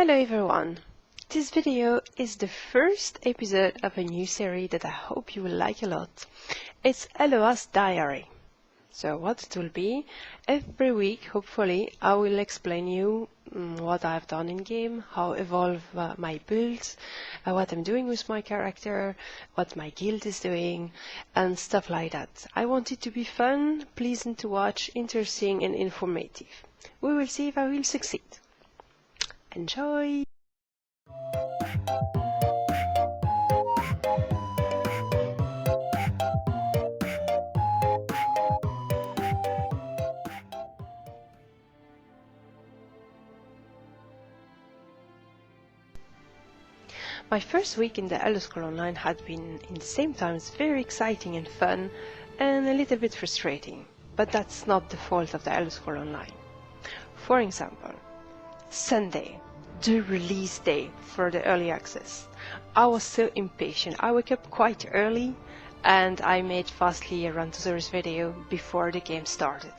Hello everyone! This video is the first episode of a new series that I hope you will like a lot. It's Elloa's Diary. So what it will be, every week hopefully I will explain you what I've done in game, how evolve my builds, what I'm doing with my character, what my guild is doing and stuff like that. I want it to be fun, pleasant to watch, interesting and informative. We will see if I will succeed. Enjoy! My first week in the Elder Scrolls Online had been, in the same times, very exciting and fun, and a little bit frustrating. But that's not the fault of the Elder Scrolls Online. For example, Sunday, the release day for the early access. I was so impatient. I woke up quite early, and I made fastly a run to the video before the game started.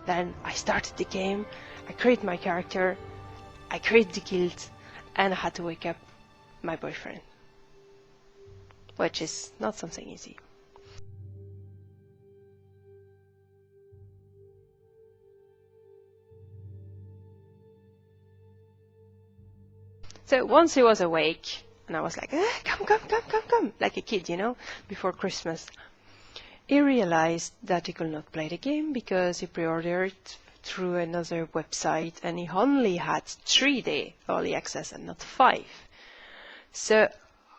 Then I started the game, I created my character, I created the guild, and I had to wake up my boyfriend, which is not something easy. So once he was awake, and I was like, come, like a kid, you know, before Christmas, he realized that he could not play the game because he pre-ordered through another website and he only had 3-day early access and not 5. So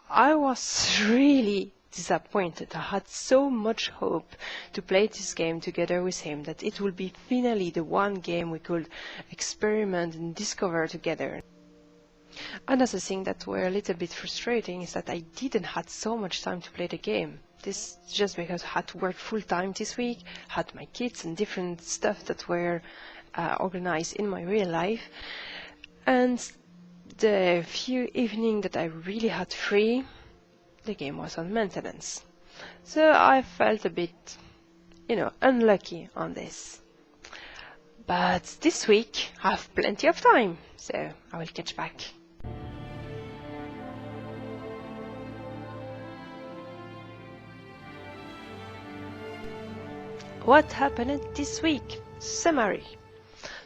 I was really disappointed. I had so much hope to play this game together with him that it would be finally the one game we could experiment and discover together. Another thing that were a little bit frustrating is that I didn't have so much time to play the game. This just because I had to work full time this week, had my kids and different stuff that were organized in my real life. And the few evenings that I really had free, the game was on maintenance. So I felt a bit, unlucky on this. But this week I have plenty of time, so I will catch back. What happened this week? Summary.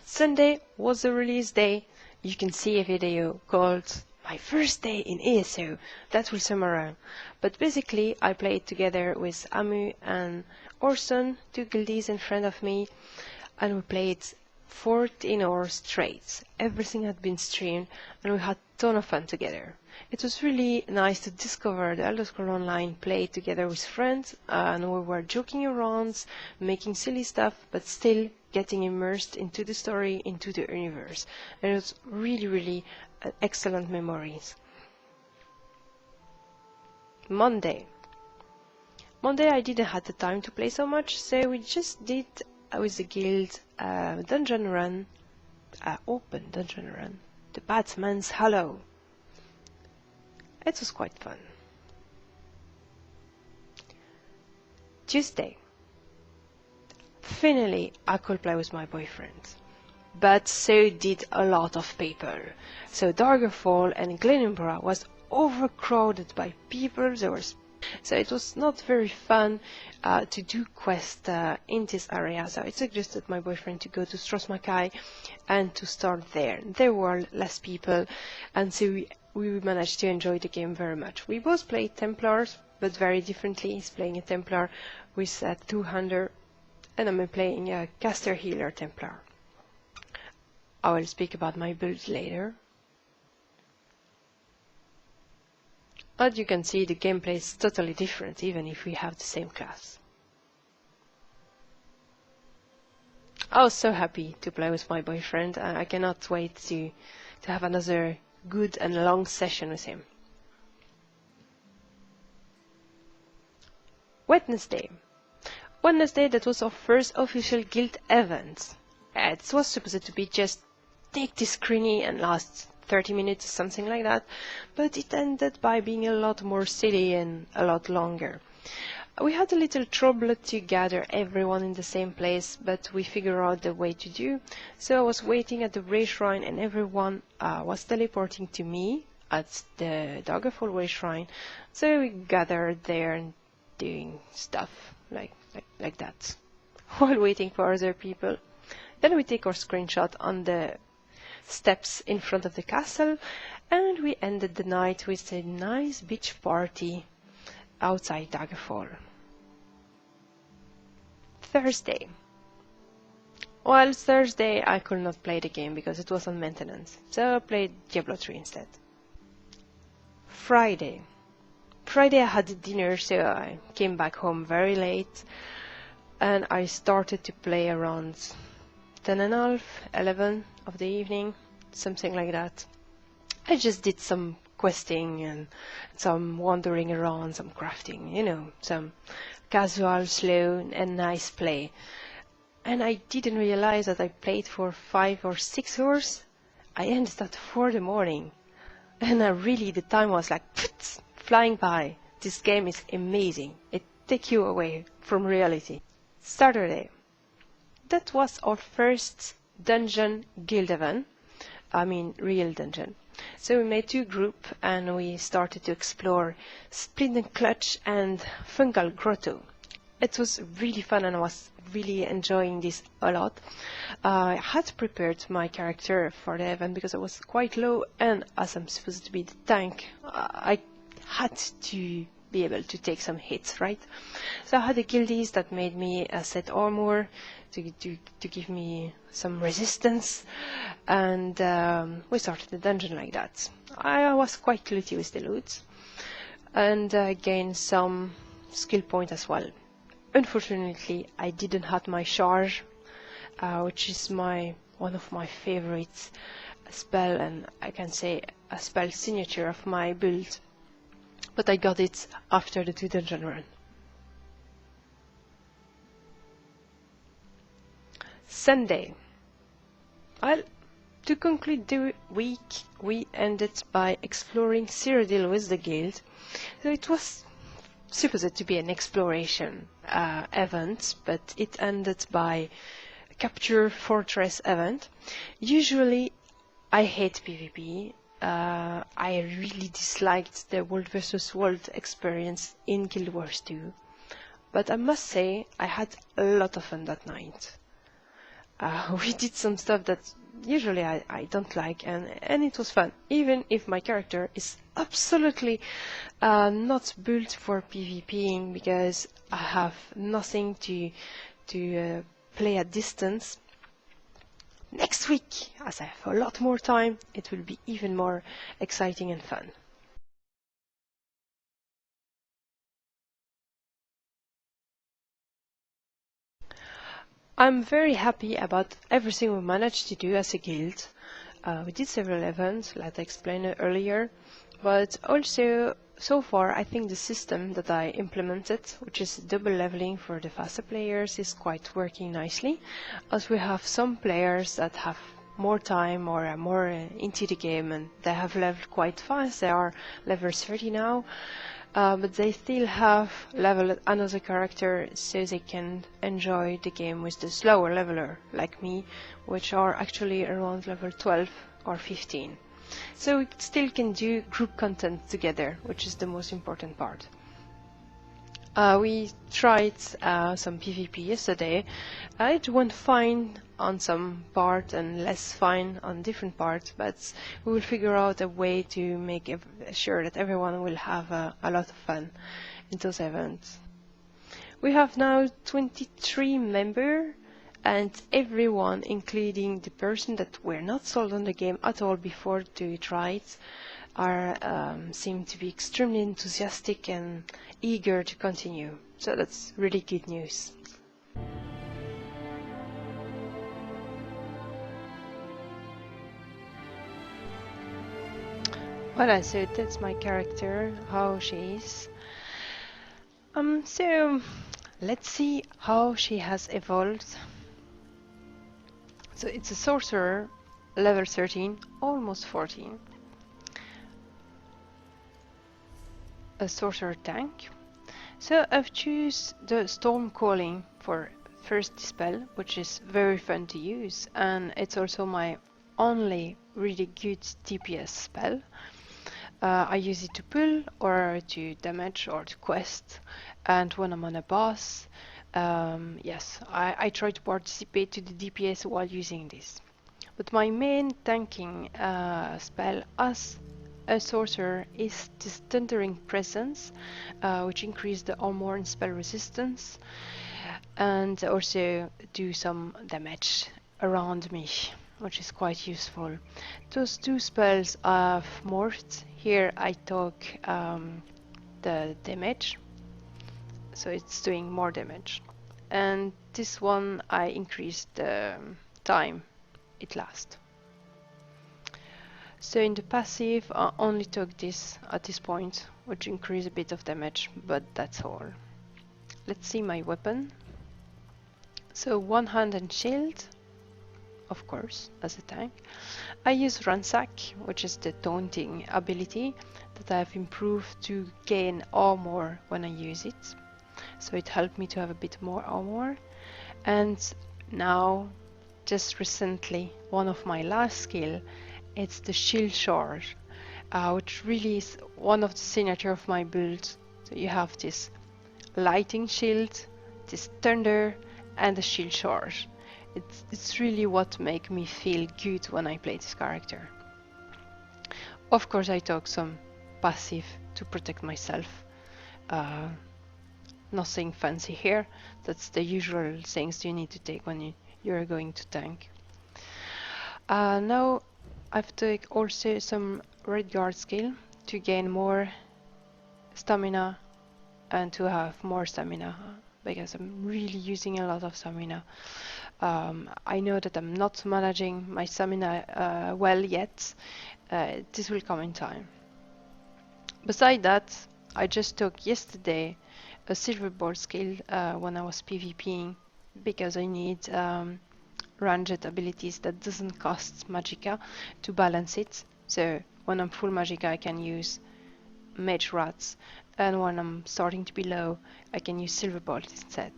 Sunday was the release day. You can see a video called My First Day in ESO. That will summarize. But basically I played together with Amu and Orson, 2 guildies in front of me, and we played 14 hours straight. Everything had been streamed and we had a ton of fun together. It was really nice to discover the Elder Scrolls Online play together with friends, and we were joking around, making silly stuff, but still getting immersed into the story, into the universe. And it was really excellent memories. Monday I didn't have the time to play so much, so we just did with the guild dungeon run, open dungeon run, the Batman's Hollow. It was quite fun. Tuesday. Finally, I could play with my boyfriend. But so did a lot of people. So Daggerfall and Gleninborough was overcrowded by people. So it was not very fun to do quests in this area. So I suggested my boyfriend to go to Strosmakai and to start there. There were less people, and so we managed to enjoy the game very much. We both played Templars, but very differently. He's playing a Templar with a 200, and I'm playing a Caster Healer Templar. I will speak about my build later. As you can see, the gameplay is totally different, even if we have the same class. I was so happy to play with my boyfriend, and I cannot wait to have another good and long session with him. Wednesday, that was our first official guild event. It was supposed to be just take this screeny and last 30 minutes, something like that, but it ended by being a lot more silly and a lot longer. We had a little trouble to gather everyone in the same place, but we figured out the way to do. So I was waiting at the Ray Shrine, and everyone was teleporting to me at the Daggerfall Ray Shrine. So we gathered there and doing stuff like that while waiting for other people. Then we take our screenshot on the steps in front of the castle, and we ended the night with a nice beach party outside Daggerfall. Thursday. Well, Thursday I could not play the game because it was on maintenance, so I played Diablo 3 instead. Friday. Friday I had dinner, so I came back home very late, and I started to play around 10:30, 11 of the evening, something like that. I just did some questing and some wandering around, some crafting, you know, some casual, slow and nice play. And I didn't realize that I played for 5 or 6 hours. I ended at 4 in the morning. And really the time was like flying by. This game is amazing. It takes you away from reality. Saturday. That was our first dungeon guild event. I mean real dungeon. So we made 2 groups and we started to explore Splint and Clutch and Fungal Grotto. It was really fun and I was really enjoying this a lot. I had prepared my character for the event because I was quite low, and as I'm supposed to be the tank, I had to be able to take some hits, right? So I had the guildies that made me a set armor to give me some resistance, and we started the dungeon like that. I was quite lucky with the loot and gained some skill point as well. Unfortunately, I didn't have my charge, which is one of my favorite spell, and I can say a spell signature of my build. But I got it after the 2 dungeon run. Sunday. Well, to conclude the week, we ended by exploring Cyrodiil with the guild. So it was supposed to be an exploration event, but it ended by a capture fortress event. Usually I hate PvP. I really disliked the world versus world experience in Guild Wars 2, but I must say I had a lot of fun that night. We did some stuff that usually I don't like, and it was fun, even if my character is absolutely not built for PvPing because I have nothing to play at distance. Next week, as I have a lot more time, it will be even more exciting and fun. I'm very happy about everything we managed to do as a guild. We did several events, like I explained earlier, but also so far I think the system that I implemented, which is double leveling for the faster players, is quite working nicely, as we have some players that have more time or are more into the game and they have leveled quite fast. They are level 30 now. But they still have leveled another character so they can enjoy the game with the slower leveler like me, which are actually around level 12 or 15. So we still can do group content together, which is the most important part. We tried some PvP yesterday. It went fine on some part and less fine on different parts, but we will figure out a way to make sure that everyone will have a lot of fun in those events. We have now 23 members, and everyone, including the person that were not sold on the game at all before to try it, seem to be extremely enthusiastic and eager to continue. So that's really good news. Voilà, so that's my character, how she is. So let's see how she has evolved. So it's a sorcerer, level 13, almost 14. A sorcerer tank. So I've choose the Storm Calling for first spell, which is very fun to use, and it's also my only really good DPS spell. I use it to pull or to damage or to quest, and when I'm on a boss, yes, I try to participate to the DPS while using this. But my main tanking spell as a sorcerer is this Thundering Presence, which increases the armor and spell resistance, and also do some damage around me, which is quite useful. Those two spells I've morphed. Here I took the damage, so it's doing more damage. And this one I increased the time it lasts. So in the passive I only took this at this point, which increased a bit of damage, but that's all. Let's see my weapon. So one hand and shield, of course, as a tank. I use Ransack, which is the taunting ability that I have improved to gain armor when I use it. So it helped me to have a bit more armor. And now, just recently, one of my last skill, it's the shield charge, which really is one of the signature of my build. So you have this lighting shield, this thunder, and the shield charge. It's really what make me feel good when I play this character. Of course I took some passive to protect myself. Nothing fancy here. That's the usual things you need to take when you're going to tank. Now I've taken also some Red Guard skill to gain more stamina and to have more stamina, because I'm really using a lot of stamina. I know that I'm not managing my stamina well yet. This will come in time. Beside that, I just took yesterday a silver ball skill when I was PvPing, because I need ranged abilities that doesn't cost magicka to balance it. So when I'm full magicka I can use mage rats, and when I'm starting to be low I can use silver bolt instead.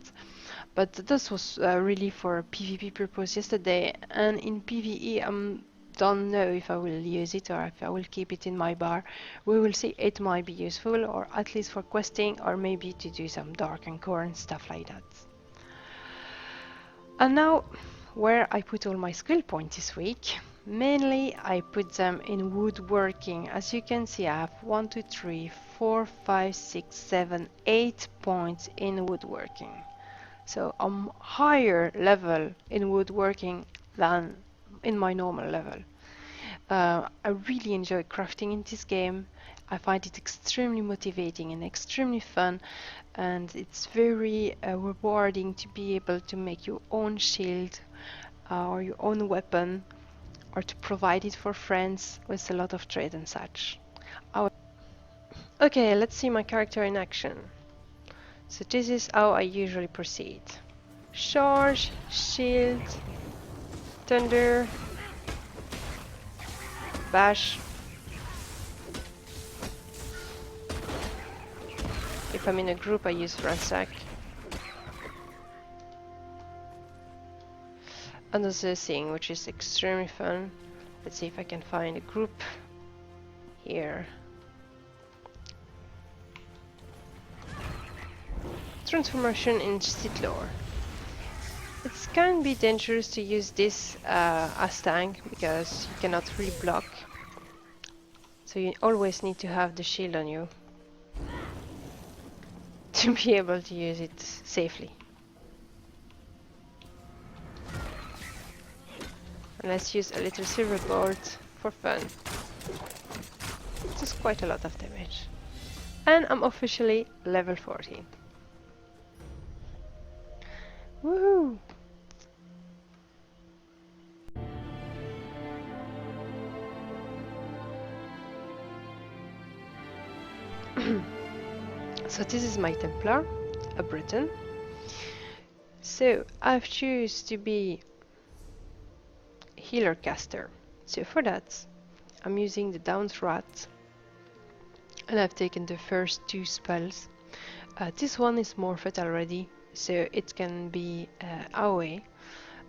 But this was really for PvP purpose yesterday, and in PvE I don't know if I will use it or if I will keep it in my bar. We will see. It might be useful, or at least for questing, or maybe to do some dark and core and stuff like that. And now, where I put all my skill points this week, mainly I put them in woodworking. As you can see, I have 1, 2, 3, 4, 5, 6, 7, 8 points in woodworking. So I'm higher level in woodworking than in my normal level. I really enjoy crafting in this game. I find it extremely motivating and extremely fun, and it's very rewarding to be able to make your own shield or your own weapon, or to provide it for friends with a lot of trade and such. Okay, let's see my character in action. So this is how I usually proceed. Charge, shield, thunder, bash. If I'm in a group I use ransack. Another thing which is extremely fun. Let's see if I can find a group here. Transformation in Sitlore. It can be dangerous to use this as tank because you cannot really block. So you always need to have the shield on you to be able to use it safely. And let's use a little silver bolt for fun. It does quite a lot of damage. And I'm officially level 40. Woohoo! So this is my Templar, a Breton. So I've choose to be healer caster. So for that I'm using the Downed Rat, and I've taken the first 2 spells. This one is morphed already, so it can be away,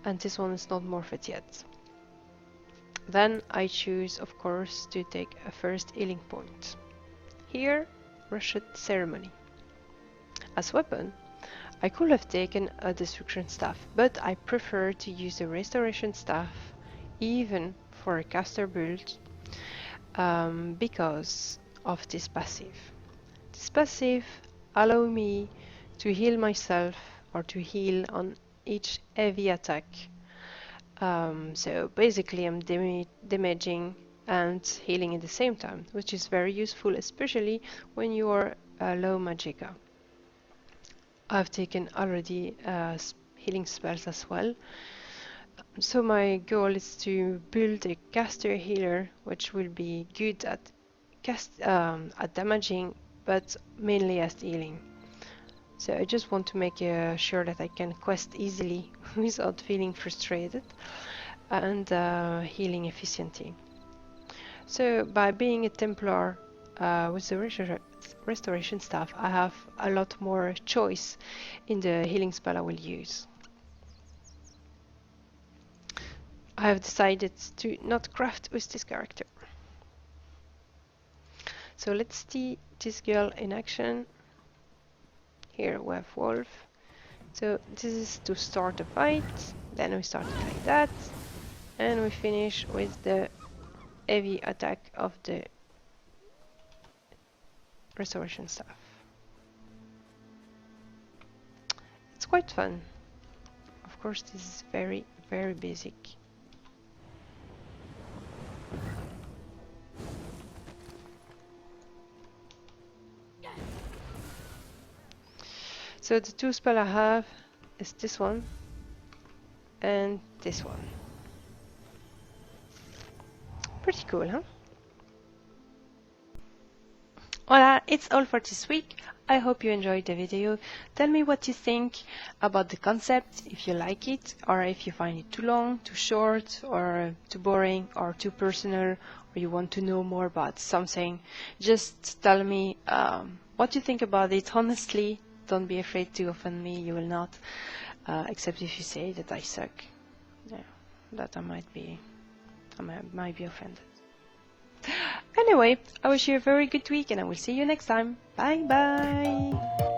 and this one is not morphed yet. Then I choose, of course, to take a first healing point. Here, Rushed Ceremony. As weapon, I could have taken a Destruction Staff, but I prefer to use the Restoration Staff even for a caster build because of this passive. This passive allows me to heal myself or to heal on each heavy attack. So basically I'm damaging and healing at the same time, which is very useful, especially when you are low magicka. I've taken already healing spells as well. So my goal is to build a caster healer, which will be good at damaging, but mainly as healing. So I just want to make sure that I can quest easily without feeling frustrated and healing efficiently. So by being a Templar with the Restoration Staff, I have a lot more choice in the healing spell I will use. I have decided to not craft with this character. So let's see this girl in action. Here we have Wolf. So this is to start a fight. Then we start it like that. And we finish with the heavy attack of the Restoration Staff. It's quite fun. Of course, this is very, very basic. So the two spells I have is this one and this one. Pretty cool, huh? Voilà, it's all for this week. I hope you enjoyed the video. Tell me what you think about the concept, if you like it, or if you find it too long, too short, or too boring, or too personal, or you want to know more about something. Just tell me what you think about it, honestly. Don't be afraid to offend me, you will not. Except if you say that I suck. Yeah, that I might be offended. Anyway, I wish you a very good week and I will see you next time. Bye bye!